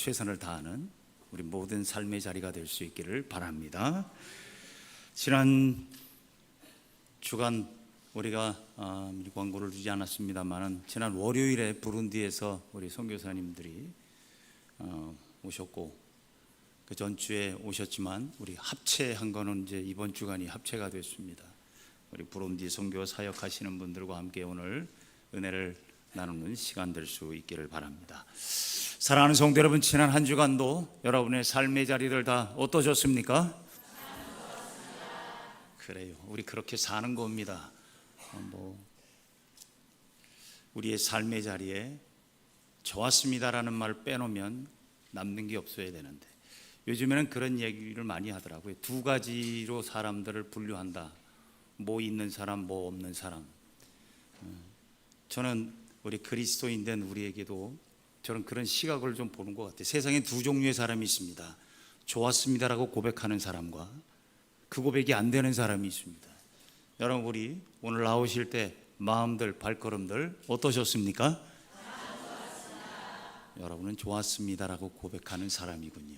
최선을 다하는 우리 모든 삶의 자리가 될 수 있기를 바랍니다. 지난 주간 우리가 광고를 주지 않았습니다만 지난 월요일에 부룬디에서 우리 선교사님들이 오셨고 그 전주에 오셨지만 우리 합체한 거는 이제 이번 주간이 합체가 됐습니다. 우리 부룬디 선교 사역하시는 분들과 함께 오늘 은혜를 나누는 시간 될 수 있기를 바랍니다. 사랑하는 성도 여러분, 지난 한 주간도 여러분의 삶의 자리들 다 어떠셨습니까? 그래요. 우리 그렇게 사는 겁니다. 우리의 삶의 자리에 좋았습니다라는 말을 빼놓으면 남는 게 없어야 되는데 요즘에는 그런 얘기를 많이 하더라고요. 두 가지로 사람들을 분류한다. 뭐 있는 사람, 뭐 없는 사람. 저는 우리 그리스도인 된 우리에게도 저는 그런 시각을 좀 보는 것 같아요. 세상에 두 종류의 사람이 있습니다. 좋았습니다라고 고백하는 사람과 그 고백이 안 되는 사람이 있습니다. 여러분, 우리 오늘 나오실 때 마음들, 발걸음들 어떠셨습니까? 여러분은 좋았습니다라고 고백하는 사람이군요.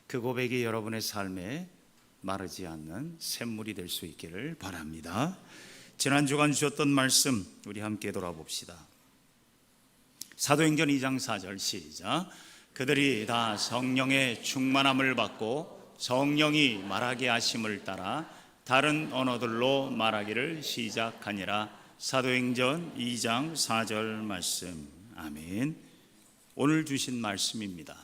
그 고백이 여러분의 삶에 마르지 않는 샘물이 될 수 있기를 바랍니다. 지난 주간 주셨던 말씀 우리 함께 돌아봅시다. 사도행전 2장 4절 시작. 그들이 다 성령의 충만함을 받고 성령이 말하게 하심을 따라 다른 언어들로 말하기를 시작하니라. 사도행전 2장 4절 말씀. 아멘. 오늘 주신 말씀입니다.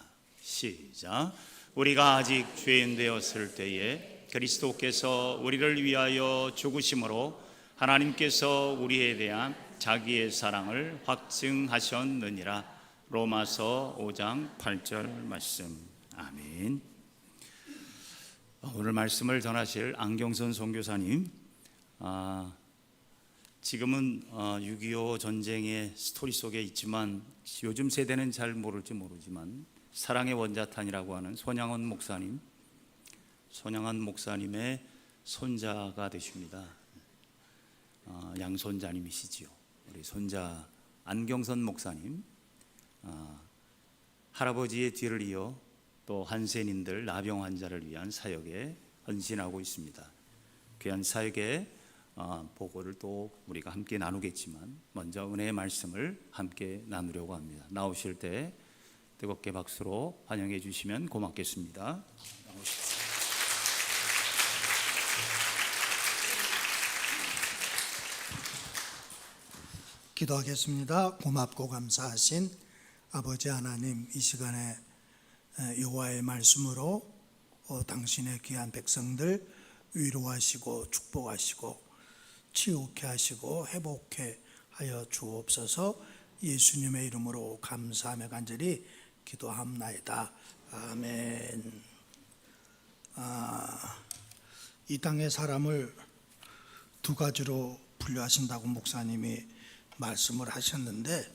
시작. 우리가 아직 죄인 되었을 때에 그리스도께서 우리를 위하여 죽으심으로 하나님께서 우리에 대한 자기의 사랑을 확증하셨느니라. 로마서 5장 8절 말씀. 아멘. 오늘 말씀을 전하실 안경선 선교사님, 지금은 6.25 전쟁의 스토리 속에 있지만 요즘 세대는 잘 모를지 모르지만 사랑의 원자탄이라고 하는 손양원 목사님의 손자가 되십니다. 양손자님이시지요. 우리 손자 안경선 목사님, 할아버지의 뒤를 이어 또 한센인들 나병 환자를 위한 사역에 헌신하고 있습니다. 귀한 사역의 보고를 또 우리가 함께 나누겠지만 먼저 은혜의 말씀을 함께 나누려고 합니다. 나오실 때 뜨겁게 박수로 환영해 주시면 고맙겠습니다. 기도하겠습니다. 고맙고 감사하신 아버지 하나님, 이 시간에 여호와의 말씀으로 당신의 귀한 백성들 위로하시고 축복하시고 치유케 하시고 회복케 하여 주옵소서. 예수님의 이름으로 감사하며 간절히 기도합나이다. 아멘. 이 땅의 사람을 두 가지로 분류하신다고 목사님이 말씀을 하셨는데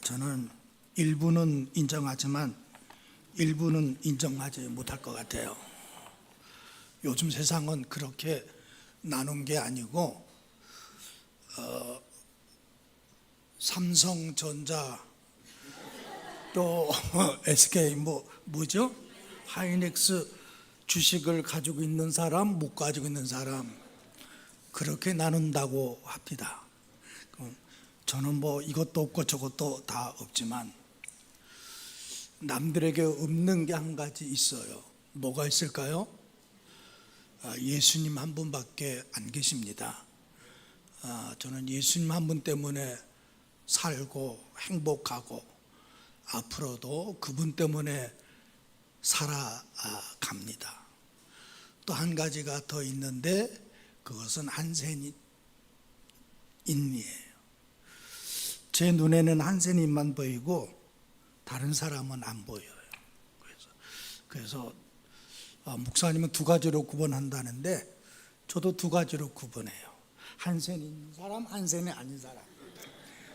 저는 일부는 인정하지만 일부는 인정하지 못할 것 같아요. 요즘 세상은 그렇게 나눈 게 아니고 삼성전자 또 SK 뭐죠? 하이닉스 주식을 가지고 있는 사람, 못 가지고 있는 사람 그렇게 나눈다고 합니다. 저는 이것도 없고 저것도 다 없지만 남들에게 없는 게 한 가지 있어요. 뭐가 있을까요? 예수님 한 분밖에 안 계십니다. 저는 예수님 한 분 때문에 살고 행복하고 앞으로도 그분 때문에 살아갑니다. 또 한 가지가 더 있는데 그것은 한센인이에요. 제 눈에는 한센인만 보이고 다른 사람은 안 보여요. 그래서 목사님은 두 가지로 구분한다는데 저도 두 가지로 구분해요. 한센인 사람, 한센이 아닌 사람.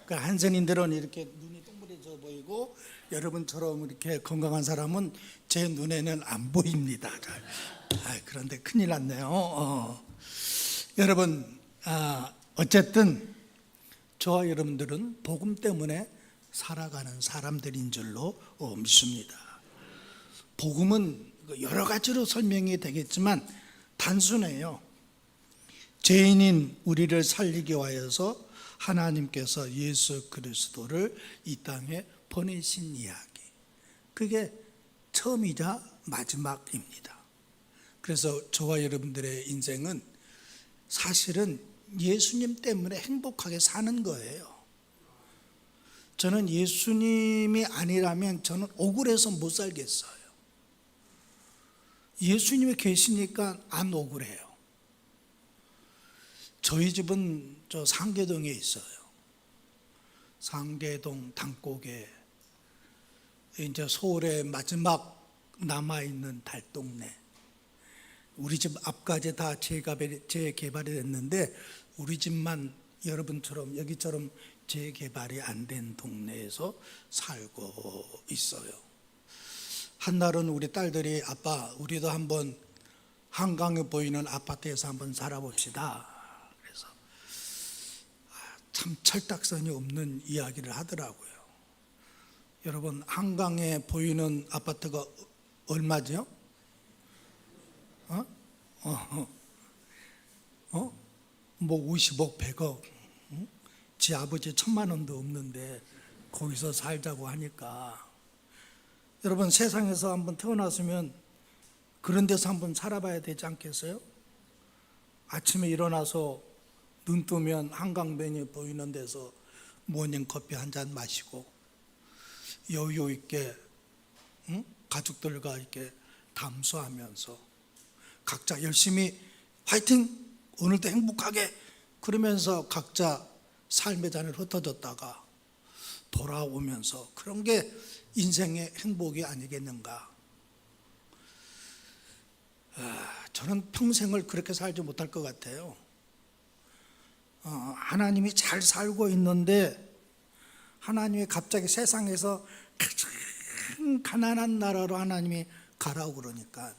그러니까 한센인들은 이렇게 눈이 동그래져 보이고 여러분처럼 이렇게 건강한 사람은 제 눈에는 안 보입니다. 그런데 큰일 났네요. 여러분, 어쨌든 저와 여러분들은 복음 때문에 살아가는 사람들인 줄로 믿습니다. 복음은 여러 가지로 설명이 되겠지만 단순해요. 죄인인 우리를 살리기 위하여서 하나님께서 예수 그리스도를 이 땅에 보내신 이야기. 그게 처음이자 마지막입니다. 그래서 저와 여러분들의 인생은 사실은 예수님 때문에 행복하게 사는 거예요. 저는 예수님이 아니라면 저는 억울해서 못 살겠어요. 예수님이 계시니까 안 억울해요. 저희 집은 저 상계동에 있어요. 상계동 당곡에 이제 서울의 마지막 남아있는 달동네. 우리 집 앞까지 다 재개발이 됐는데 우리 집만 여러분처럼 여기처럼 재개발이 안 된 동네에서 살고 있어요. 한날은 우리 딸들이 아빠 우리도 한번 한강에 보이는 아파트에서 한번 살아봅시다. 그래서 참 철딱선이 없는 이야기를 하더라고요. 여러분 한강에 보이는 아파트가 얼마죠? 뭐 50억, 100억. 지 아버지 1,000만 원도 없는데 거기서 살자고 하니까 여러분 세상에서 한번 태어났으면 그런 데서 한번 살아봐야 되지 않겠어요? 아침에 일어나서 눈 뜨면 한강변이 보이는 데서 모닝커피 한 잔 마시고 여유 있게 가족들과 이렇게 담소하면서 각자 열심히 화이팅! 오늘도 행복하게 그러면서 각자 삶의 잔을 흩어졌다가 돌아오면서 그런 게 인생의 행복이 아니겠는가. 저는 평생을 그렇게 살지 못할 것 같아요. 하나님이 잘 살고 있는데 하나님이 갑자기 세상에서 가장 가난한 나라로 하나님이 가라고 그러니까.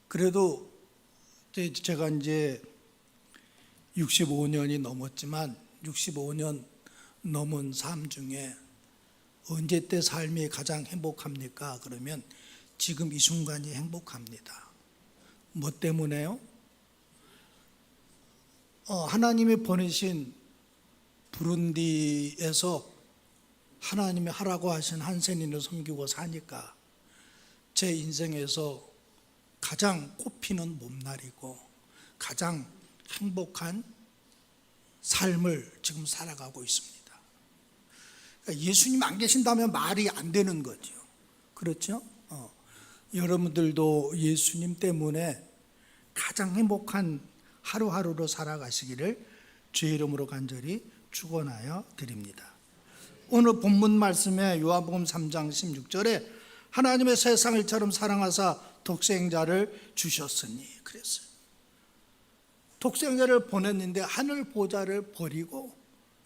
그래도 제가 이제 65년이 넘었지만 65년 넘은 삶 중에 언제 때 삶이 가장 행복합니까? 그러면 지금 이 순간이 행복합니다. 뭐 때문에요? 하나님이 보내신 부룬디에서 하나님이 하라고 하신 한센인을 섬기고 사니까 제 인생에서 가장 꽃피는 봄날이고 가장 행복한 삶을 지금 살아가고 있습니다. 그러니까 예수님 안 계신다면 말이 안 되는 거죠. 그렇죠? 여러분들도 예수님 때문에 가장 행복한 하루하루로 살아가시기를 주의 이름으로 간절히 축원하여 드립니다. 오늘 본문 말씀에 요한복음 3장 16절에 하나님의 세상을 이처럼 사랑하사 독생자를 주셨으니 그랬어요. 독생자를 보냈는데 하늘 보좌를 버리고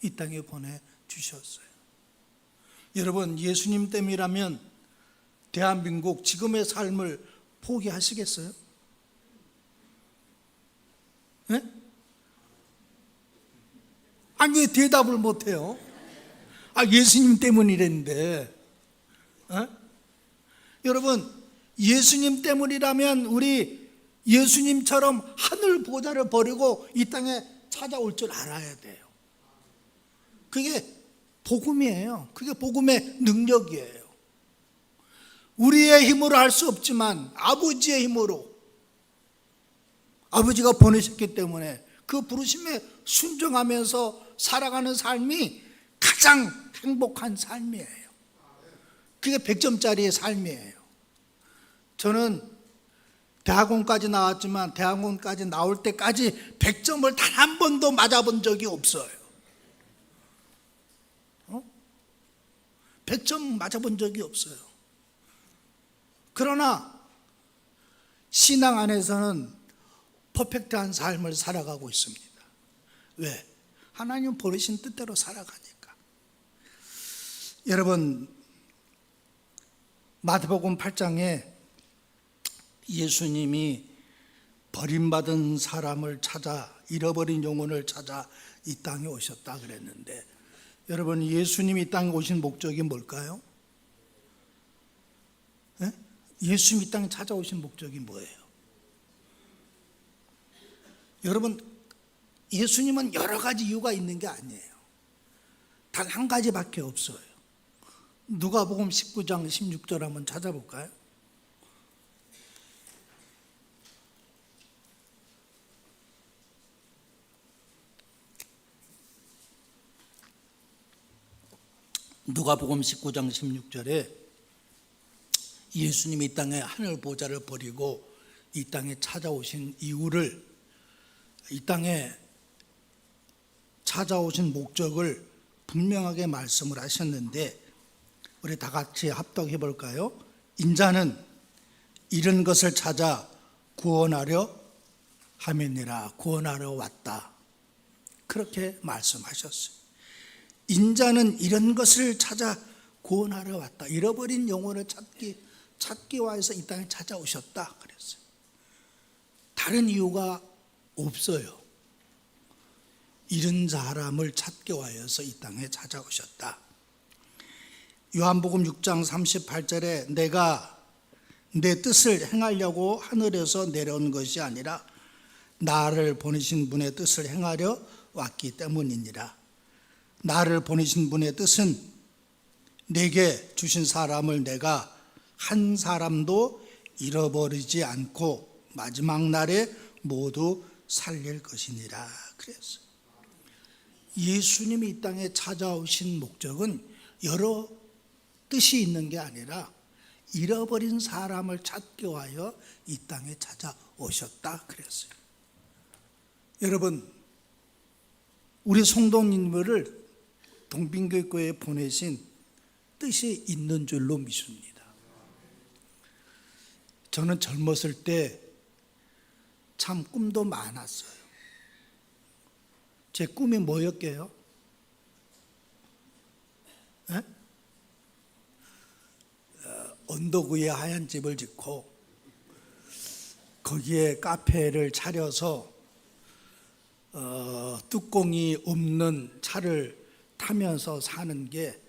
이 땅에 보내주셨어요. 여러분 예수님 때문이라면 대한민국 지금의 삶을 포기하시겠어요? 네? 아니 왜 대답을 못해요? 예수님 때문이랬는데 여러분 예수님 때문이라면 우리 예수님처럼 하늘 보좌를 버리고 이 땅에 찾아올 줄 알아야 돼요. 그게 복음이에요. 그게 복음의 능력이에요. 우리의 힘으로 할 수 없지만 아버지의 힘으로 아버지가 보내셨기 때문에 그 부르심에 순종하면서 살아가는 삶이 가장 행복한 삶이에요. 그게 100점짜리의 삶이에요. 저는 대학원까지 나왔지만 대학원까지 나올 때까지 100점을 단 한 번도 맞아본 적이 없어요. 100점 맞아본 적이 없어요. 그러나 신앙 안에서는 퍼펙트한 삶을 살아가고 있습니다. 왜? 하나님 보내신 뜻대로 살아가니까. 여러분 마태복음 8장에 예수님이 버림받은 사람을 찾아 잃어버린 영혼을 찾아 이 땅에 오셨다 그랬는데 여러분, 예수님이 이 땅에 오신 목적이 뭘까요? 예? 예수님이 이 땅에 찾아오신 목적이 뭐예요? 여러분, 예수님은 여러 가지 이유가 있는 게 아니에요. 단 한 가지밖에 없어요. 누가복음 19장 16절 한번 찾아볼까요? 누가복음 19장 16절에 예수님이 이 땅에 하늘 보좌를 버리고 이 땅에 찾아오신 이유를, 이 땅에 찾아오신 목적을 분명하게 말씀을 하셨는데, 우리 다 같이 합독해 볼까요? 인자는 이런 것을 찾아 구원하려 함이니라. 구원하려 왔다. 그렇게 말씀하셨어요. 인자는 이런 것을 찾아 구원하러 왔다. 잃어버린 영혼을 찾기 위해서 이 땅에 찾아오셨다 그랬어요. 다른 이유가 없어요. 잃은 사람을 찾기 위해서 이 땅에 찾아오셨다. 요한복음 6장 38절에 내가 내 뜻을 행하려고 하늘에서 내려온 것이 아니라 나를 보내신 분의 뜻을 행하려 왔기 때문이니라. 나를 보내신 분의 뜻은 내게 주신 사람을 내가 한 사람도 잃어버리지 않고 마지막 날에 모두 살릴 것이니라 그랬어요. 예수님이 이 땅에 찾아오신 목적은 여러 뜻이 있는 게 아니라 잃어버린 사람을 찾기 위하여 이 땅에 찾아오셨다 그랬어요. 여러분, 우리 성도님들을 동빙교회에 보내신 뜻이 있는 줄로 믿습니다. 저는 젊었을 때 참 꿈도 많았어요. 제 꿈이 뭐였게요? 언덕 위에 하얀 집을 짓고 거기에 카페를 차려서 뚜껑이 없는 차를 타면서 사는 게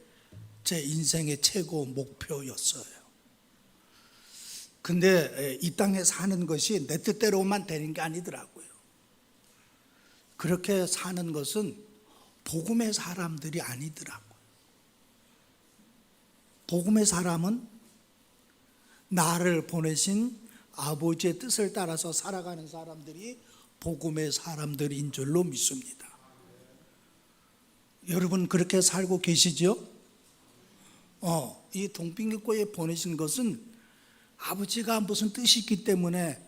제 인생의 최고 목표였어요. 근데 이 땅에 사는 것이 내 뜻대로만 되는 게 아니더라고요. 그렇게 사는 것은 복음의 사람들이 아니더라고요. 복음의 사람은 나를 보내신 아버지의 뜻을 따라서 살아가는 사람들이 복음의 사람들인 줄로 믿습니다. 여러분 그렇게 살고 계시죠? 이 동빙교회에 보내신 것은 아버지가 무슨 뜻이 있기 때문에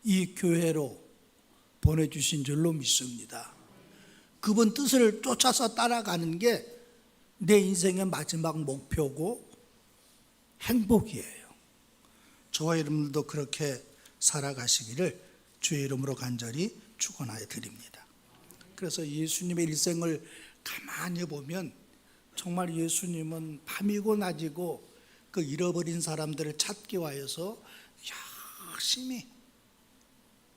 이 교회로 보내주신 줄로 믿습니다. 그분 뜻을 쫓아서 따라가는 게 내 인생의 마지막 목표고 행복이에요. 저와 여러분들도 그렇게 살아가시기를 주의 이름으로 간절히 축원하여 드립니다. 그래서 예수님의 일생을 가만히 보면 정말 예수님은 밤이고 낮이고 그 잃어버린 사람들을 찾기 위해서 열심히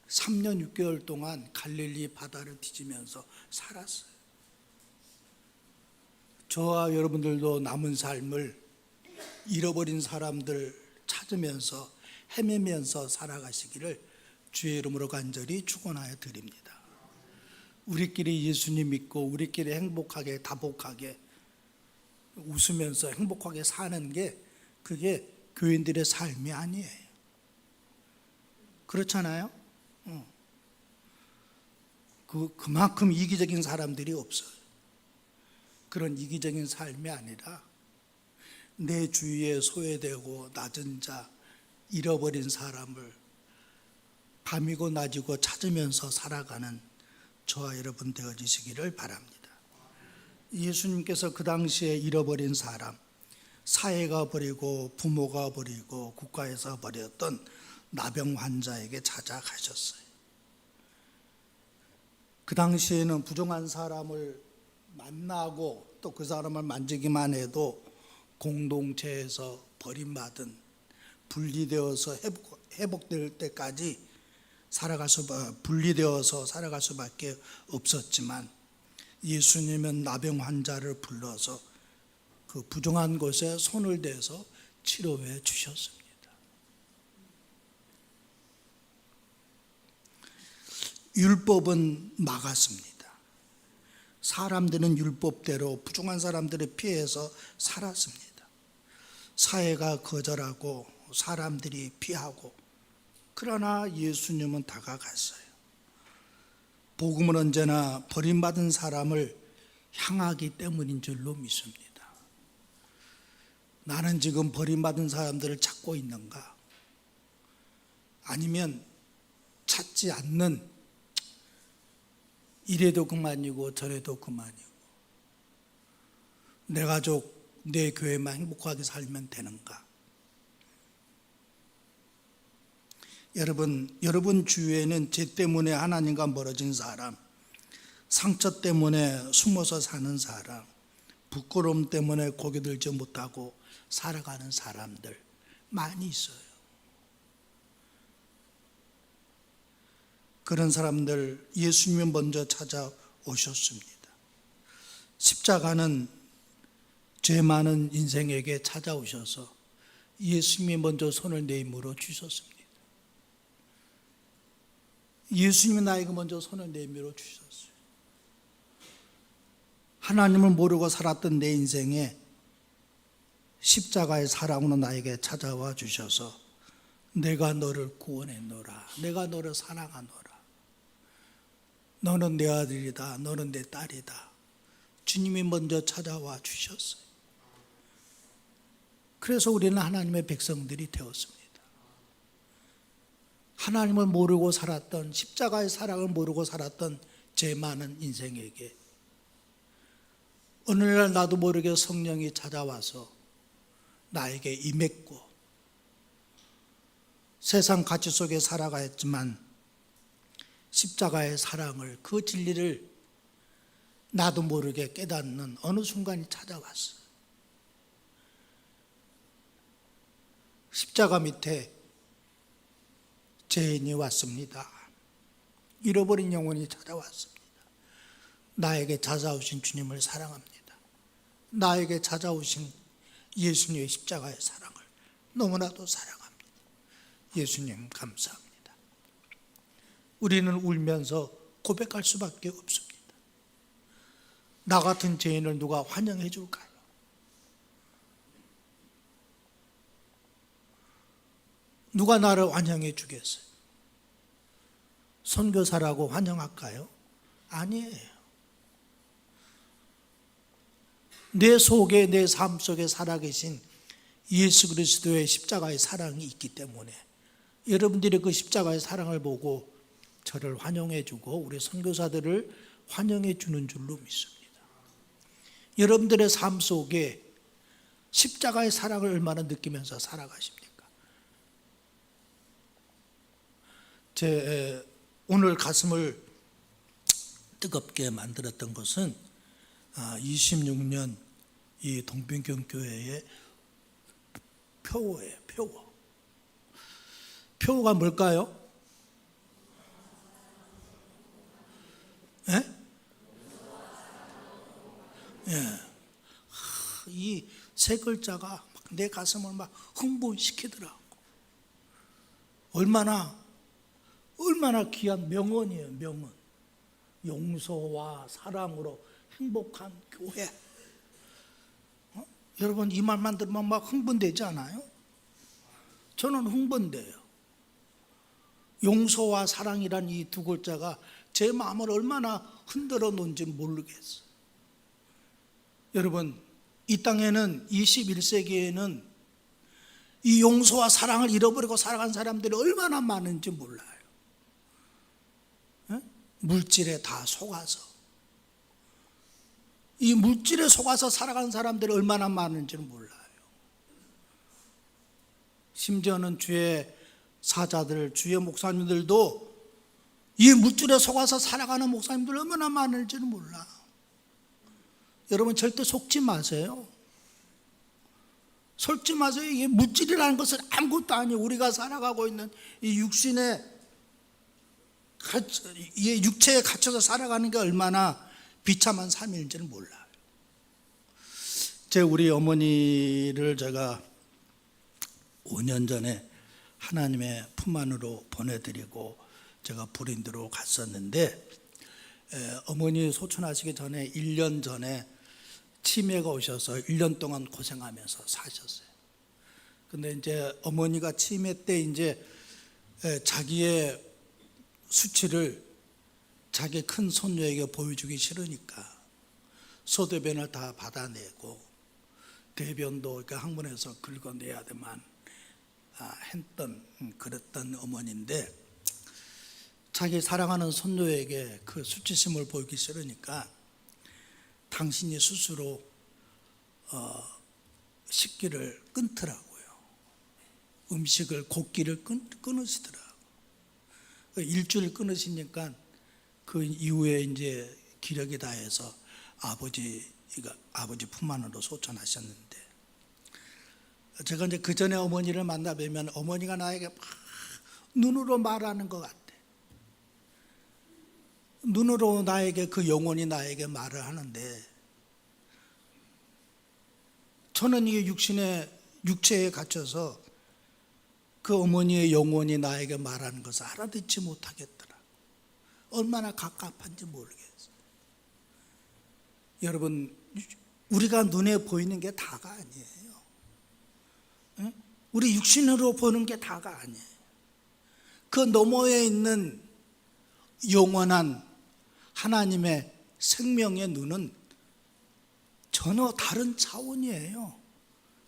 3년 6개월 동안 갈릴리 바다를 뒤지면서 살았어요. 저와 여러분들도 남은 삶을 잃어버린 사람들 찾으면서 헤매면서 살아가시기를 주의 이름으로 간절히 축원하여 드립니다. 우리끼리 예수님 믿고 우리끼리 행복하게 다복하게 웃으면서 행복하게 사는 게 그게 교인들의 삶이 아니에요. 그렇잖아요? 그만큼 이기적인 사람들이 없어요. 그런 이기적인 삶이 아니라 내 주위에 소외되고 낮은 자, 잃어버린 사람을 밤이고 낮이고 찾으면서 살아가는 저와 여러분 되어지시기를 바랍니다. 예수님께서 그 당시에 잃어버린 사람, 사회가 버리고 부모가 버리고 국가에서 버렸던 나병 환자에게 찾아가셨어요. 그 당시에는 부정한 사람을 만나고 또 그 사람을 만지기만 해도 공동체에서 버림받은 분리되어서 회복될 때까지 분리되어서 살아갈 수밖에 없었지만 예수님은 나병 환자를 불러서 그 부정한 곳에 손을 대서 치료해 주셨습니다. 율법은 막았습니다. 사람들은 율법대로 부정한 사람들을 피해서 살았습니다. 사회가 거절하고 사람들이 피하고, 그러나 예수님은 다가갔어요. 복음은 언제나 버림받은 사람을 향하기 때문인 줄로 믿습니다. 나는 지금 버림받은 사람들을 찾고 있는가? 아니면 찾지 않는, 이래도 그만이고 저래도 그만이고 내 가족, 내 교회만 행복하게 살면 되는가? 여러분 주위에는 죄 때문에 하나님과 멀어진 사람, 상처 때문에 숨어서 사는 사람, 부끄러움 때문에 고개 들지 못하고 살아가는 사람들 많이 있어요. 그런 사람들 예수님이 먼저 찾아오셨습니다. 십자가는 죄 많은 인생에게 찾아오셔서 예수님이 먼저 손을 내밀어 주셨습니다. 예수님이 나에게 먼저 손을 내밀어 주셨어요. 하나님을 모르고 살았던 내 인생에 십자가의 사랑으로 나에게 찾아와 주셔서 내가 너를 구원했노라, 내가 너를 사랑하노라, 너는 내 아들이다, 너는 내 딸이다. 주님이 먼저 찾아와 주셨어요. 그래서 우리는 하나님의 백성들이 되었습니다. 하나님을 모르고 살았던, 십자가의 사랑을 모르고 살았던 죄 많은 인생에게 어느 날 나도 모르게 성령이 찾아와서 나에게 임했고, 세상 가치 속에 살아가였지만 십자가의 사랑을, 그 진리를 나도 모르게 깨닫는 어느 순간이 찾아왔어요. 십자가 밑에 죄인이 왔습니다. 잃어버린 영혼이 찾아왔습니다. 나에게 찾아오신 주님을 사랑합니다. 나에게 찾아오신 예수님의 십자가의 사랑을 너무나도 사랑합니다. 예수님 감사합니다. 우리는 울면서 고백할 수밖에 없습니다. 나 같은 죄인을 누가 환영해 줄까요? 누가 나를 환영해 주겠어요? 선교사라고 환영할까요? 아니에요. 내 속에, 내 삶 속에 살아계신 예수 그리스도의 십자가의 사랑이 있기 때문에 여러분들이 그 십자가의 사랑을 보고 저를 환영해 주고 우리 선교사들을 환영해 주는 줄로 믿습니다. 여러분들의 삶 속에 십자가의 사랑을 얼마나 느끼면서 살아가십니까? 제 오늘 가슴을 뜨겁게 만들었던 것은 26년 이 동평경 교회의 표어예요. 표어. 표어가 뭘까요? 예? 예. 이 세 글자가 내 가슴을 막 흥분시키더라고. 얼마나 귀한 명언이에요. 명언. 용서와 사랑으로 행복한 교회. 여러분 이 말만 들으면 막 흥분되지 않아요? 저는 흥분돼요. 용서와 사랑이란 이 두 글자가 제 마음을 얼마나 흔들어 놓은지 모르겠어요. 여러분 이 땅에는 21세기에는 이 용서와 사랑을 잃어버리고 살아간 사람들이 얼마나 많은지 몰라요. 물질에 다 속아서, 이 물질에 속아서 살아간 사람들이 얼마나 많은지는 몰라요. 심지어는 주의 사자들, 주의 목사님들도 이 물질에 속아서 살아가는 목사님들 얼마나 많은지는 몰라. 여러분 절대 속지 마세요. 속지 마세요. 이게 물질이라는 것은 아무것도 아니에요. 우리가 살아가고 있는 이 육체에 갇혀서 살아가는 게 얼마나 비참한 삶인지는 몰라요. 우리 어머니를 제가 5년 전에 하나님의 품 안으로 보내드리고 제가 불인도로 갔었는데, 어머니 소천하시기 전에 1년 전에 치매가 오셔서 1년 동안 고생하면서 사셨어요. 근데 이제 어머니가 치매 때 이제 자기의 수치를 자기 큰 손녀에게 보여주기 싫으니까 소대변을 다 받아내고 대변도 이렇게 항문에서 긁어내야만 했던 그랬던 어머니인데, 자기 사랑하는 손녀에게 그 수치심을 보이기 싫으니까 당신이 스스로 식기를 끊더라고요. 음식을 고기를 끊으시더라고요. 일주일 끊으시니까 그 이후에 이제 기력이 다해서 아버지 품 안으로 소천하셨는데, 제가 이제 그 전에 어머니를 만나 뵈면 어머니가 나에게 막 눈으로 말하는 것 같아. 눈으로 나에게, 그 영혼이 나에게 말을 하는데, 저는 이 육체에 갇혀서 그 어머니의 영혼이 나에게 말하는 것을 알아듣지 못하겠더라. 얼마나 갑갑한지 모르겠어요. 여러분, 우리가 눈에 보이는 게 다가 아니에요. 우리 육신으로 보는 게 다가 아니에요. 그 너머에 있는 영원한 하나님의 생명의 눈은 전혀 다른 차원이에요.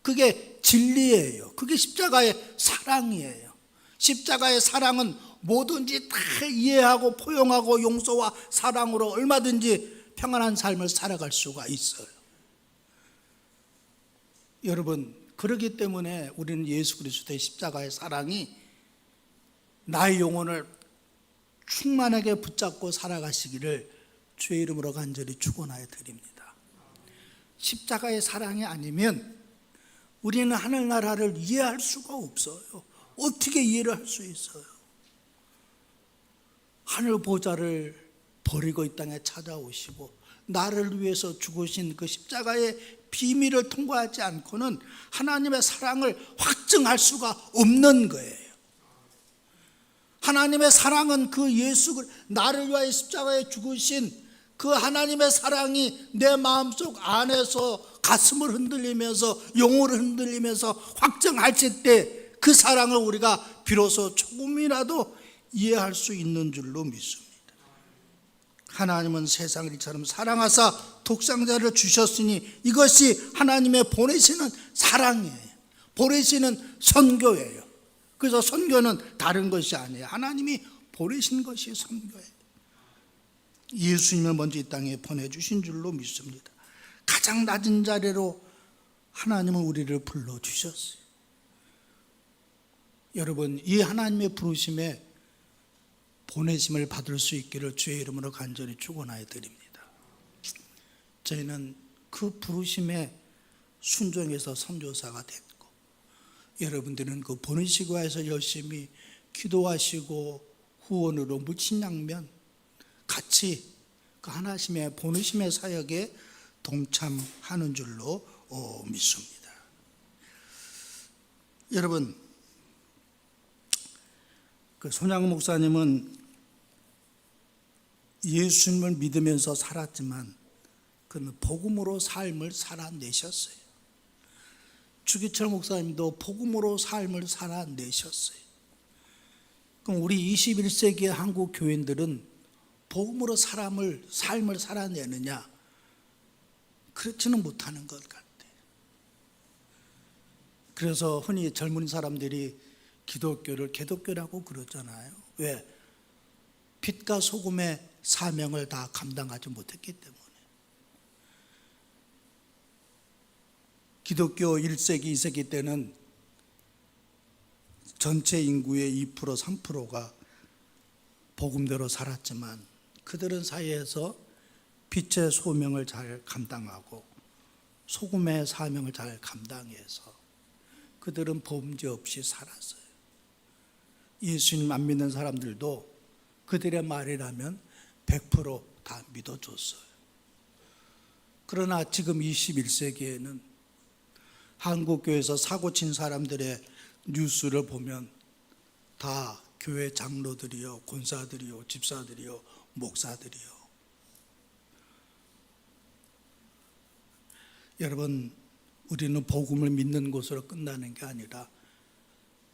그게 진리예요. 그게 십자가의 사랑이에요. 십자가의 사랑은 뭐든지 다 이해하고 포용하고 용서와 사랑으로 얼마든지 평안한 삶을 살아갈 수가 있어요. 여러분, 그렇기 때문에 우리는 예수 그리스도의 십자가의 사랑이 나의 영혼을 충만하게 붙잡고 살아가시기를 주의 이름으로 간절히 축원하여 드립니다. 십자가의 사랑이 아니면 우리는 하늘나라를 이해할 수가 없어요. 어떻게 이해를 할 수 있어요? 하늘 보좌를 버리고 이 땅에 찾아오시고 나를 위해서 죽으신 그 십자가의 비밀을 통과하지 않고는 하나님의 사랑을 확증할 수가 없는 거예요. 하나님의 사랑은 그 나를 위하여 십자가에 죽으신 그 하나님의 사랑이 내 마음속 안에서 가슴을 흔들리면서 영혼을 흔들리면서 확증하실 때 그 사랑을 우리가 비로소 조금이라도 이해할 수 있는 줄로 믿습니다. 하나님은 세상을 이처럼 사랑하사 독생자를 주셨으니 이것이 하나님의 보내시는 사랑이에요. 보내시는 선교예요. 그래서 선교는 다른 것이 아니에요. 하나님이 보내신 것이 선교예요. 예수님을 먼저 이 땅에 보내주신 줄로 믿습니다. 가장 낮은 자리로 하나님은 우리를 불러주셨어요. 여러분, 이 하나님의 부르심에 보내심을 받을 수 있기를 주의 이름으로 간절히 축원하여 드립니다. 저희는 그 부르심에 순종해서 선교사가 됐고, 여러분들은 그 보내시고 해서 열심히 기도하시고 후원으로 무친양면 같이 그 하나님의 보내심의 사역에 동참하는 줄로 믿습니다. 여러분, 그 손양호 목사님은 예수님을 믿으면서 살았지만 그는 복음으로 삶을 살아내셨어요. 주기철 목사님도 복음으로 삶을 살아내셨어요. 그럼 우리 21세기의 한국 교인들은 복음으로 삶을 살아내느냐? 그렇지는 못하는 것 같아요. 그래서 흔히 젊은 사람들이 기독교를 개독교라고 그러잖아요. 왜? 빛과 소금의 사명을 다 감당하지 못했기 때문에. 기독교 1세기, 2세기 때는 전체 인구의 2%, 3%가 복음대로 살았지만 그들은 사이에서 빛의 소명을 잘 감당하고 소금의 사명을 잘 감당해서 그들은 범죄 없이 살았어요. 예수님 안 믿는 사람들도 그들의 말이라면 100% 다 믿어줬어요. 그러나 지금 21세기에는 한국교회에서 사고 친 사람들의 뉴스를 보면 다 교회 장로들이요, 권사들이요, 집사들이요, 목사들이요. 여러분, 우리는 복음을 믿는 것으로 끝나는 게 아니라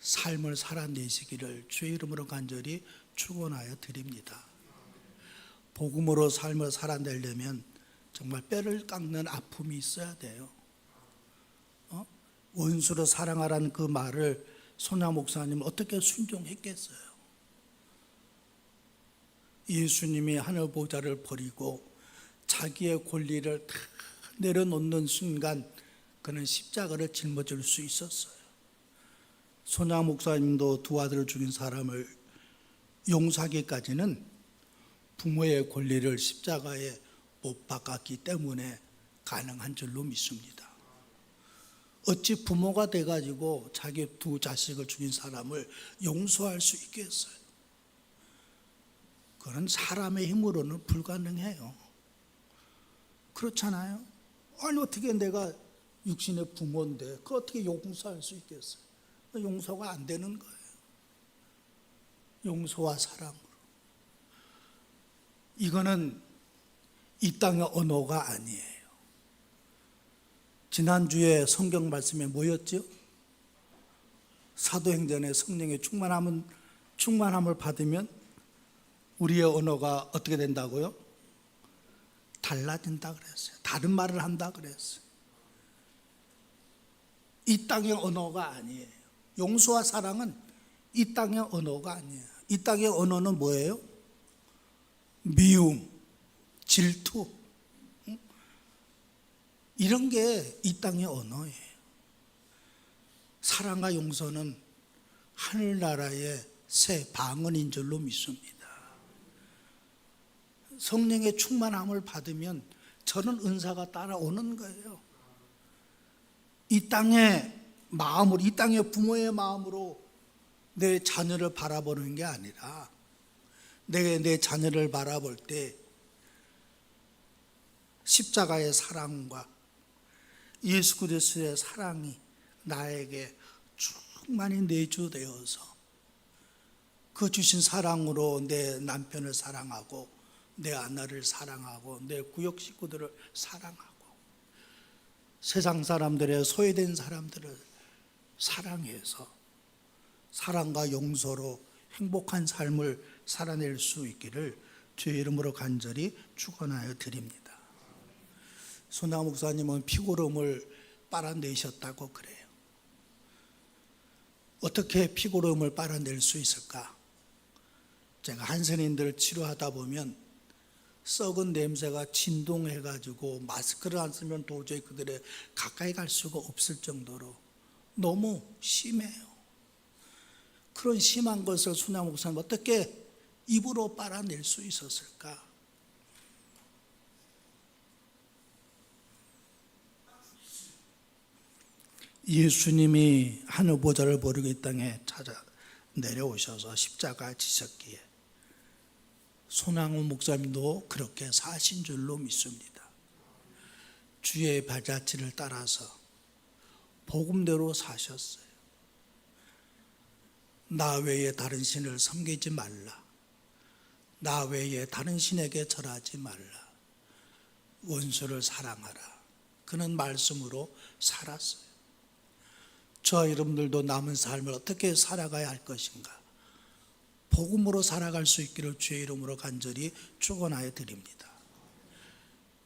삶을 살아내시기를 주의 이름으로 간절히 축원하여 드립니다. 복음으로 삶을 살아내려면 정말 뼈를 깎는 아픔이 있어야 돼요. 원수로 사랑하라는 그 말을 손야 목사님은 어떻게 순종했겠어요? 예수님이 하늘 보좌를 버리고 자기의 권리를 다 내려놓는 순간 그는 십자가를 짊어질 수 있었어요. 손야 목사님도 두 아들을 죽인 사람을 용서하기까지는 부모의 권리를 십자가에 못 박았기 때문에 가능한 줄로 믿습니다. 어찌 부모가 돼가지고 자기 두 자식을 죽인 사람을 용서할 수 있겠어요? 그건 사람의 힘으로는 불가능해요. 그렇잖아요? 아니 어떻게 내가 육신의 부모인데 그걸 어떻게 용서할 수 있겠어요? 용서가 안 되는 거예요. 용서와 사랑으로. 이거는 이 땅의 언어가 아니에요. 지난주에 성경 말씀에 뭐였죠? 사도행전에 성령의 충만함을 받으면 우리의 언어가 어떻게 된다고요? 달라진다 그랬어요. 다른 말을 한다 그랬어요. 이 땅의 언어가 아니에요. 용서와 사랑은 이 땅의 언어가 아니에요. 이 땅의 언어는 뭐예요? 미움, 질투, 이런 게 이 땅의 언어예요. 사랑과 용서는 하늘나라의 새 방언인 줄로 믿습니다. 성령의 충만함을 받으면 저는 은사가 따라오는 거예요. 이 땅의 마음으로, 이 땅의 부모의 마음으로 내 자녀를 바라보는 게 아니라 내가 내 자녀를 바라볼 때 십자가의 사랑과 예수 그리스도의 사랑이 나에게 충만히 내주되어서 그 주신 사랑으로 내 남편을 사랑하고 내 아내를 사랑하고 내 구역 식구들을 사랑하고 세상 사람들의 소외된 사람들을 사랑해서 사랑과 용서로 행복한 삶을 살아낼 수 있기를 주의 이름으로 간절히 축원하여 드립니다. 손야 목사님은 피고름을 빨아내셨다고 그래요. 어떻게 피고름을 빨아낼 수 있을까? 제가 한선인들 치료하다 보면 썩은 냄새가 진동해가지고 마스크를 안 쓰면 도저히 그들의 가까이 갈 수가 없을 정도로 너무 심해요. 그런 심한 것을 손야 목사님 어떻게 입으로 빨아낼 수 있었을까? 예수님이 하늘 보좌를 버리고 이 땅에 찾아 내려오셔서 십자가 지셨기에 손양호 목사님도 그렇게 사신 줄로 믿습니다. 주의 발자취를 따라서 복음대로 사셨어요. 나 외에 다른 신을 섬기지 말라. 나 외에 다른 신에게 절하지 말라. 원수를 사랑하라. 그는 말씀으로 살았어요. 저 여러분들도 남은 삶을 어떻게 살아가야 할 것인가? 복음으로 살아갈 수 있기를 주의 이름으로 간절히 축원하여 드립니다.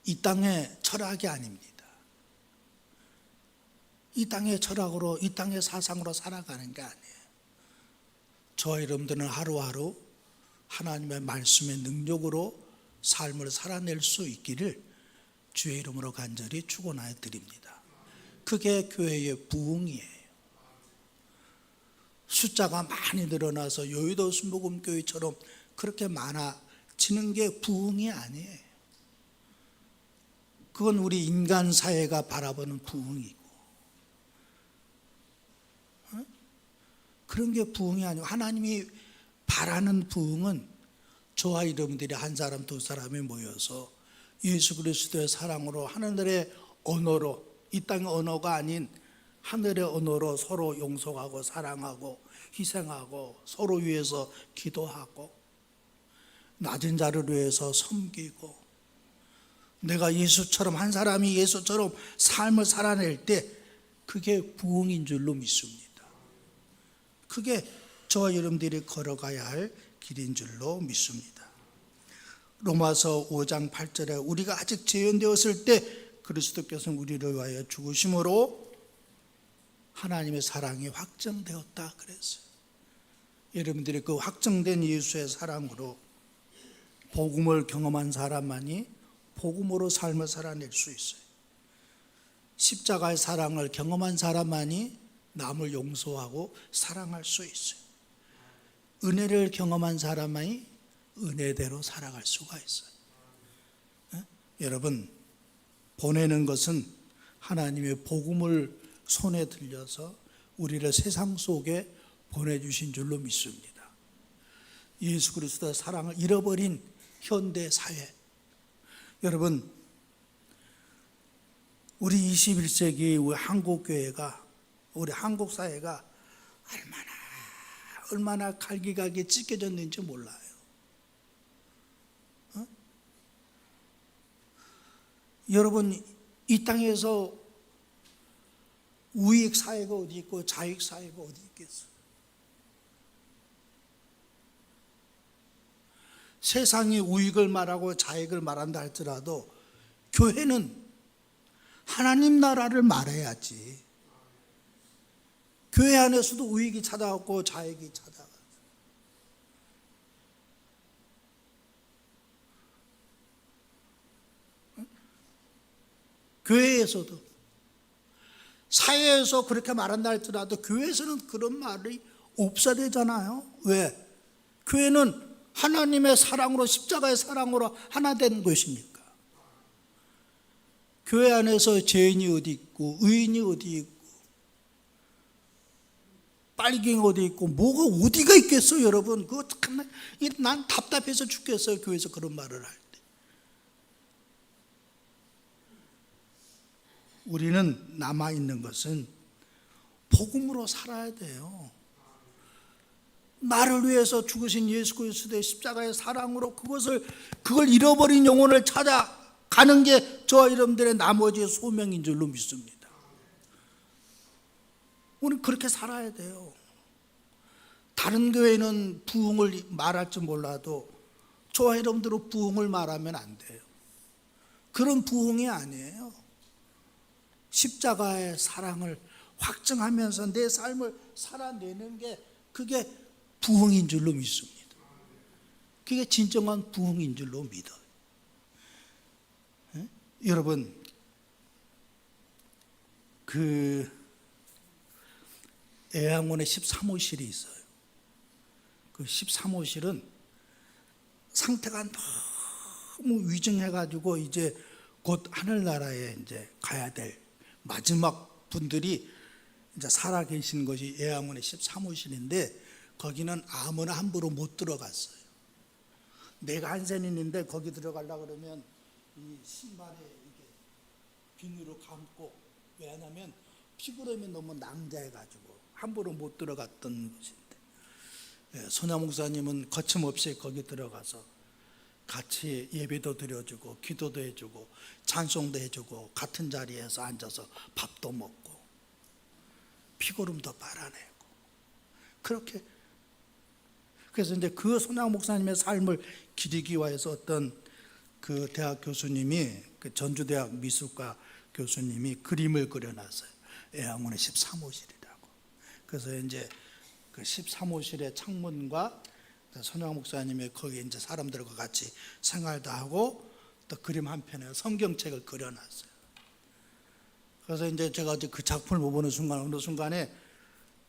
이 땅의 철학이 아닙니다. 이 땅의 철학으로, 이 땅의 사상으로 살아가는 게 아니에요. 저 여러분들은 하루하루 하나님의 말씀의 능력으로 삶을 살아낼 수 있기를 주의 이름으로 간절히 축원하여 드립니다. 그게 교회의 부흥이에요. 숫자가 많이 늘어나서 여의도 순복음교회처럼 그렇게 많아지는 게 부흥이 아니에요. 그건 우리 인간 사회가 바라보는 부흥이고, 그런 게 부흥이 아니고 하나님이 바라는 부흥은 저와 여러분들이 한 사람 두 사람이 모여서 예수 그리스도의 사랑으로 하늘의 언어로, 이 땅의 언어가 아닌 하늘의 언어로 서로 용서하고 사랑하고 희생하고 서로 위해서 기도하고 낮은 자를 위해서 섬기고, 내가 예수처럼, 한 사람이 예수처럼 삶을 살아낼 때 그게 부흥인 줄로 믿습니다. 그게 저와 여러분들이 걸어가야 할 길인 줄로 믿습니다. 로마서 5장 8절에 우리가 아직 죄인되었을 때 그리스도께서는 우리를 위하여 죽으심으로 하나님의 사랑이 확정되었다 그랬어요. 여러분들이 그 확정된 예수의 사랑으로 복음을 경험한 사람만이 복음으로 삶을 살아낼 수 있어요. 십자가의 사랑을 경험한 사람만이 남을 용서하고 사랑할 수 있어요. 은혜를 경험한 사람만이 은혜대로 살아갈 수가 있어요. 여러분, 보내는 것은 하나님의 복음을 손에 들려서 우리를 세상 속에 보내주신 줄로 믿습니다. 예수 그리스도의 사랑을 잃어버린 현대 사회, 여러분, 우리 21세기 우리 한국 교회가, 우리 한국 사회가 얼마나 갈기갈기 찢겨졌는지 몰라요. 여러분, 이 땅에서 우익 사회가 어디 있고 자익 사회가 어디 있겠어요? 세상이 우익을 말하고 자익을 말한다 할지라도 교회는 하나님 나라를 말해야지. 교회 안에서도 우익이 찾아왔고 자익이 찾아왔어요. 교회에서도, 사회에서 그렇게 말한다 할지라도 교회에서는 그런 말이 없어야 되잖아요. 왜? 교회는 하나님의 사랑으로, 십자가의 사랑으로 하나 된 것이니까. 교회 안에서 죄인이 어디 있고 의인이 어디 있고 빨갱이 어디 있고 뭐가 어디가 있겠어요, 여러분? 그거 참, 난 답답해서 죽겠어요, 교회에서 그런 말을 할 때. 우리는 남아있는 것은 복음으로 살아야 돼요. 나를 위해서 죽으신 예수 그리스도의 십자가의 사랑으로 그걸 잃어버린 영혼을 찾아가는 게 저와 여러분들의 나머지 소명인 줄로 믿습니다. 우리는 그렇게 살아야 돼요. 다른 교회는 부흥을 말할지 몰라도 저와 여러분들은 부흥을 말하면 안 돼요. 그런 부흥이 아니에요. 십자가의 사랑을 확증하면서 내 삶을 살아내는 게 그게 부흥인 줄로 믿습니다. 그게 진정한 부흥인 줄로 믿어요. 여러분, 그 애양원에 13호실이 있어요. 그 13호실은 상태가 너무 위중해가지고 이제 곧 하늘나라에 이제 가야 될 마지막 분들이 이제 살아 계신 것이 애양원의 13호실인데 거기는 아무나 함부로 못 들어갔어요. 내가 한센인인데 거기 들어가려고 그러면 이 신발에 이게 비닐로 감고, 왜냐하면 피부름이 너무 낭자해가지고 함부로 못 들어갔던 곳인데, 손야 목사님은 거침없이 거기 들어가서 같이 예배도 드려주고 기도도 해주고 찬송도 해주고 같은 자리에서 앉아서 밥도 먹고 피고름도 빨아내고 그렇게. 그래서 이제 그 손야 목사님의 삶을 기리기 위해서 어떤 그 대학 교수님이, 그 전주대학 미술과 교수님이 그림을 그려놨어요. 애양원의 13호실이라고. 그래서 이제 그 13호실의 창문과 손야 목사님의 거기 이제 사람들과 같이 생활도 하고 또 그림 한 편에 성경책을 그려놨어요. 그래서 이제 제가 그 작품을 보는 순간, 어느 순간에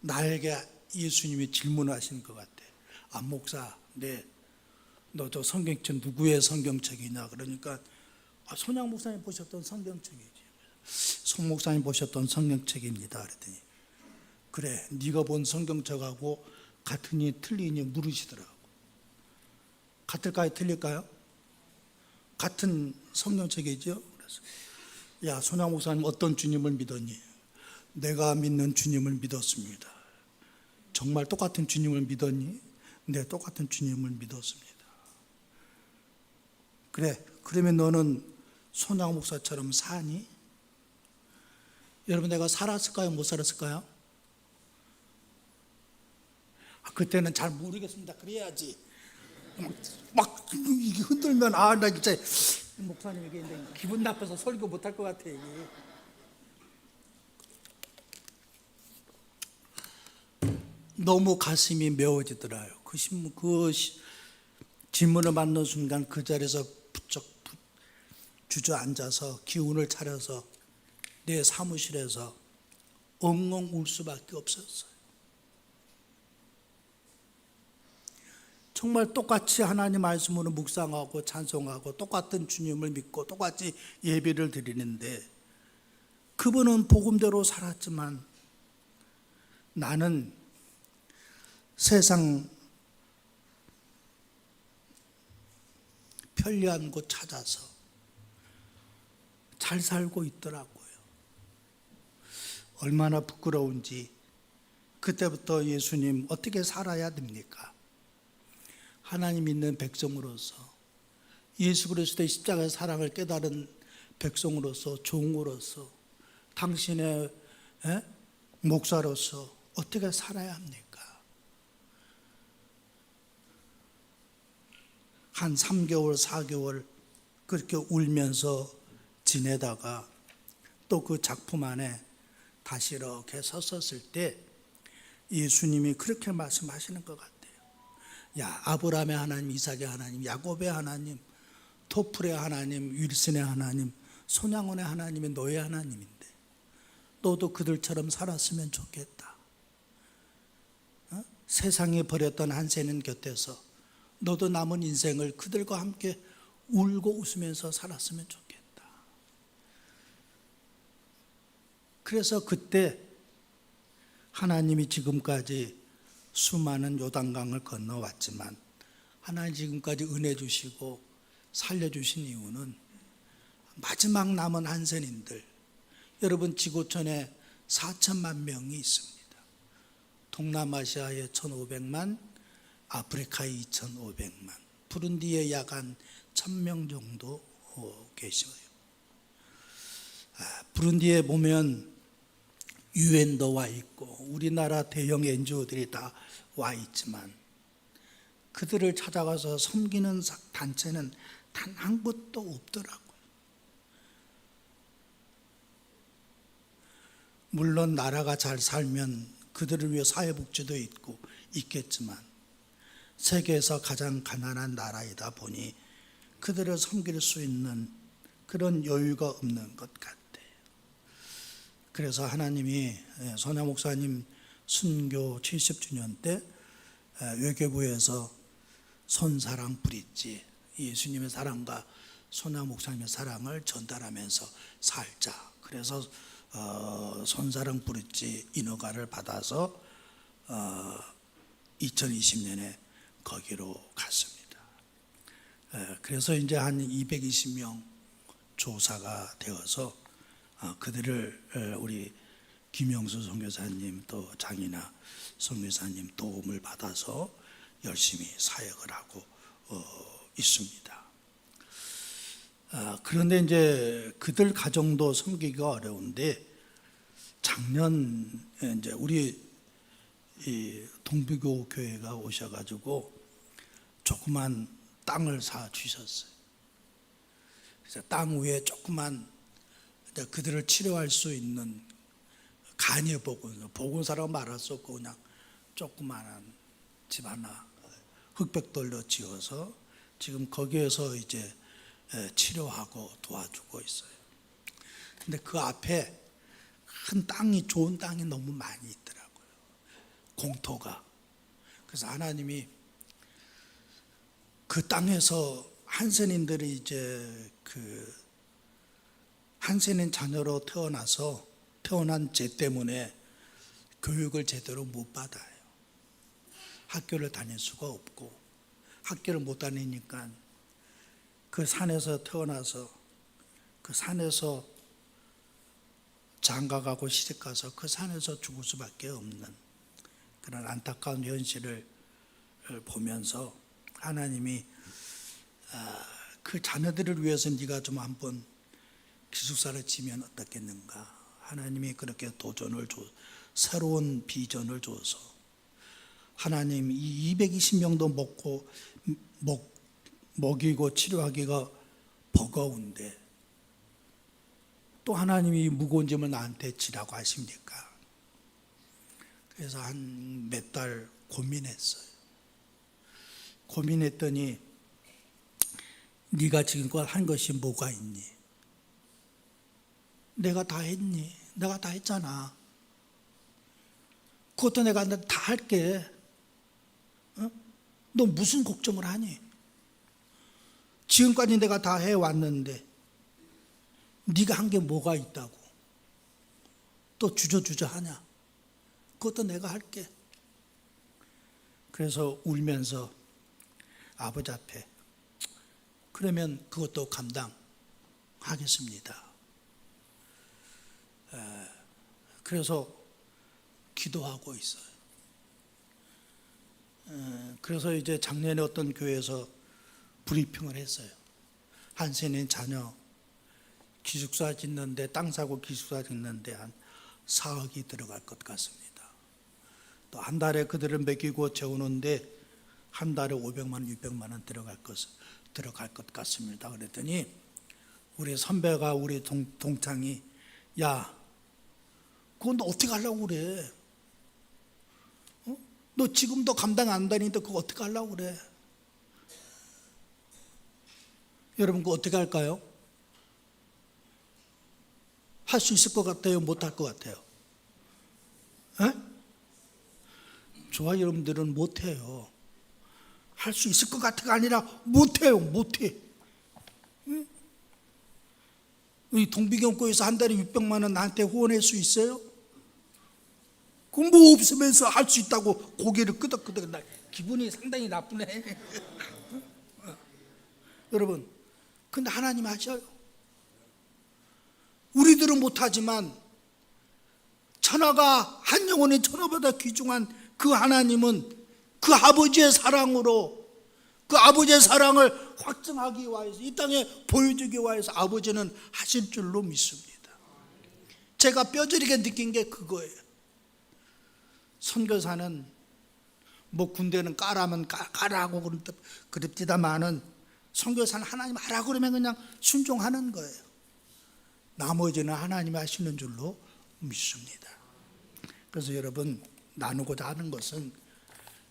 나에게 예수님이 질문하신 것 같아요. 아, 목사, 너 저 성경책 누구의 성경책이냐? 그러니까 손양 목사님 보셨던 성경책이지. 손 목사님 보셨던 성경책입니다. 그랬더니 그래, 네가 본 성경책하고 같으니 틀리니 물으시더라고. 같을까요, 틀릴까요? 같은 성경책이죠. 그래서 야, 손양 목사님 어떤 주님을 믿었니? 내가 믿는 주님을 믿었습니다. 정말 똑같은 주님을 믿었니? 네, 똑같은 주님을 믿었습니다. 그래, 그러면 너는 손양 목사처럼 사니? 여러분, 내가 살았을까요? 못 살았을까요? 그때는 잘 모르겠습니다. 그래야지. 막 이게 흔들면 나 진짜 목사님에게 기분 나빠서 설교 못할 것 같아. 이게. 너무 가슴이 메워지더라요. 그 질문을 받는 순간 그 자리에서 부쩍 주저앉아서 기운을 차려서 내 사무실에서 엉엉 울 수밖에 없었어요. 정말 똑같이 하나님 말씀으로 묵상하고 찬송하고 똑같은 주님을 믿고 똑같이 예배를 드리는데 그분은 복음대로 살았지만 나는 세상 편리한 곳 찾아서 잘 살고 있더라고요. 얼마나 부끄러운지. 그때부터 예수님 어떻게 살아야 됩니까? 하나님 믿는 백성으로서, 예수 그리스도의 십자가의 사랑을 깨달은 백성으로서, 종으로서, 당신의 목사로서 어떻게 살아야 합니까? 한 3개월, 4개월 그렇게 울면서 지내다가 또 그 작품 안에 다시 이렇게 섰었을 때 예수님이 그렇게 말씀하시는 것 같아요. 야, 아브라함의 하나님, 이삭의 하나님, 야곱의 하나님, 토플의 하나님, 윌슨의 하나님, 손양원의 하나님이 너의 하나님인데 너도 그들처럼 살았으면 좋겠다. 세상이 버렸던 한세는 곁에서 너도 남은 인생을 그들과 함께 울고 웃으면서 살았으면 좋겠다. 그래서 그때 하나님이 지금까지 수많은 요단강을 건너왔지만 하나님 지금까지 은혜 주시고 살려주신 이유는 마지막 남은 한센인들, 여러분 지구촌에 4천만 명이 있습니다. 동남아시아에 1,500만, 아프리카에 2,500만, 부룬디에 약 한 1,000명 정도 계셔요. 부룬디에 보면 유엔도 와 있고 우리나라 대형 NGO들이 다 와 있지만 그들을 찾아가서 섬기는 단체는 단 한 곳도 없더라고요. 물론 나라가 잘 살면 그들을 위해 사회복지도 있고 있겠지만 세계에서 가장 가난한 나라이다 보니 그들을 섬길 수 있는 그런 여유가 없는 것 같아요. 그래서 하나님이 손양 목사님 순교 70주년 때 외교부에서 손사랑 브릿지, 예수님의 사랑과 손양 목사님의 사랑을 전달하면서 살자. 그래서 손사랑 브릿지 인허가를 받아서 2020년에 거기로 갔습니다. 그래서 이제 한 220명 조사가 되어서 그들을 우리 김영수 선교사님 또 장인아 선교사님 도움을 받아서 열심히 사역을 하고 있습니다. 그런데 이제 그들 가정도 섬기기가 어려운데 작년 이제 우리 이 동부교 교회가 오셔가지고 조그만 땅을 사 주셨어요. 그래서 땅 위에 조그만 그들을 치료할 수 있는 간이 보건사라고 말할 수 없고 그냥 조그만한 집 하나 흑백돌로 지어서 지금 거기에서 이제 치료하고 도와주고 있어요. 근데 그 앞에 큰 땅이, 좋은 땅이 너무 많이 있더라고요. 공토가. 그래서 하나님이 그 땅에서 한센인들이 이제 한센인 자녀로 태어난 죄 때문에 교육을 제대로 못 받아요. 학교를 다닐 수가 없고 학교를 못 다니니까 그 산에서 태어나서 그 산에서 장가가고 시집가서 그 산에서 죽을 수밖에 없는 그런 안타까운 현실을 보면서 하나님이 그 자녀들을 위해서 네가 좀 한번 기숙사를 지면 어떻겠는가. 하나님이 그렇게 도전을 줘, 새로운 비전을 줘서 하나님 이 220명도 먹이고 치료하기가 버거운데 또 하나님이 무거운 짐을 나한테 지라고 하십니까? 그래서 한 몇 달 고민했어요. 고민했더니 네가 지금껏 한 것이 뭐가 있니? 내가 다 했니? 내가 다 했잖아. 그것도 내가 다 할게. 어? 너 무슨 걱정을 하니? 지금까지 내가 다 해왔는데 네가 한 게 뭐가 있다고 또 주저주저 하냐? 그것도 내가 할게. 그래서 울면서 아버지 앞에 그러면 그것도 감당하겠습니다. 그래서 기도하고 있어요. 그래서 이제 작년에 어떤 교회에서 브리핑을 했어요. 한센인 자녀 기숙사 짓는데 땅 사고 기숙사 짓는데 한 4억이 들어갈 것 같습니다. 또 한 달에 그들을 먹이고 재우는데 한 달에 500만 원, 600만 원 들어갈 것 같습니다. 그랬더니 우리 선배가 우리 동창이 야, 그건 너 어떻게 하려고 그래? 어? 너 지금도 감당 안 되는데 그거 어떻게 하려고 그래? 여러분 그거 어떻게 할까요? 할 수 있을 것 같아요? 못 할 것 같아요? 에? 저와 여러분들은 못해요. 할 수 있을 것 같아가 아니라 못해요. 못해. 응? 이 동비경고에서 한 달에 600만 원 나한테 후원할 수 있어요? 그건 뭐 없으면서 할 수 있다고 고개를 끄덕끄덕 나 기분이 상당히 나쁘네. 여러분, 근데 하나님 하셔요. 우리들은 못하지만 천하가 한 영혼이 천하보다 귀중한 그 하나님은 그 아버지의 사랑으로 그 아버지의 사랑을 확증하기 위해서 이 땅에 보여주기 위해서 아버지는 하실 줄로 믿습니다. 제가 뼈저리게 느낀 게 그거예요. 선교사는 뭐 군대는 까라면 까라고 그럽디다마는 선교사는 하나님 하라 그러면 그냥 순종하는 거예요. 나머지는 하나님이 하시는 줄로 믿습니다. 그래서 여러분 나누고자 하는 것은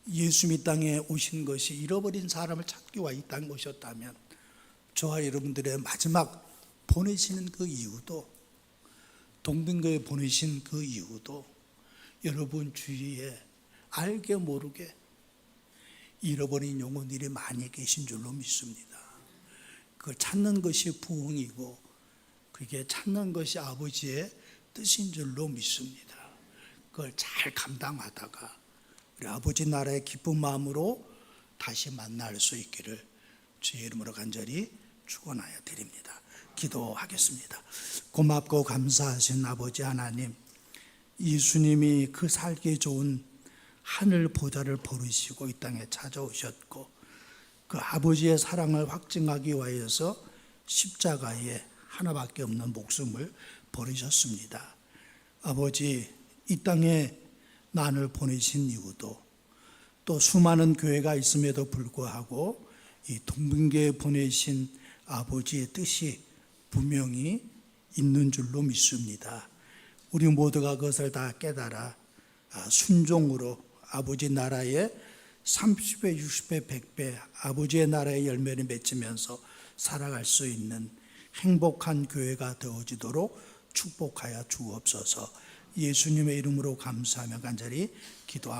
예수님 이 땅에 오신 것이 잃어버린 사람을 찾기 위해 이 땅에 오셨다면 저와 여러분들의 마지막 보내시는 그 이유도 동빙교에 보내신 그 이유도 여러분 주위에 알게 모르게 잃어버린 영혼들이 많이 계신 줄로 믿습니다. 그걸 찾는 것이 부흥이고 그게 찾는 것이 아버지의 뜻인 줄로 믿습니다. 그걸 잘 감당하다가 우리 아버지 나라의 기쁜 마음으로 다시 만날 수 있기를 주의 이름으로 간절히 축원하여 드립니다. 기도하겠습니다. 고맙고 감사하신 아버지 하나님, 예수님이 그 살기 좋은 하늘 보좌를 버리시고 이 땅에 찾아오셨고 그 아버지의 사랑을 확증하기 위해서 십자가에 하나밖에 없는 목숨을 버리셨습니다. 아버지, 이 땅에 나를 보내신 이유도 또 수많은 교회가 있음에도 불구하고 이 동빙교에 보내신 아버지의 뜻이 분명히 있는 줄로 믿습니다. 우리 모두가 그것을 다 깨달아 순종으로 아버지 나라의 30배, 60배, 100배 아버지의 나라의 열매를 맺으면서 살아갈 수 있는 행복한 교회가 되어지도록 축복하여 주옵소서. 예수님의 이름으로 감사하며 간절히 기도합니다.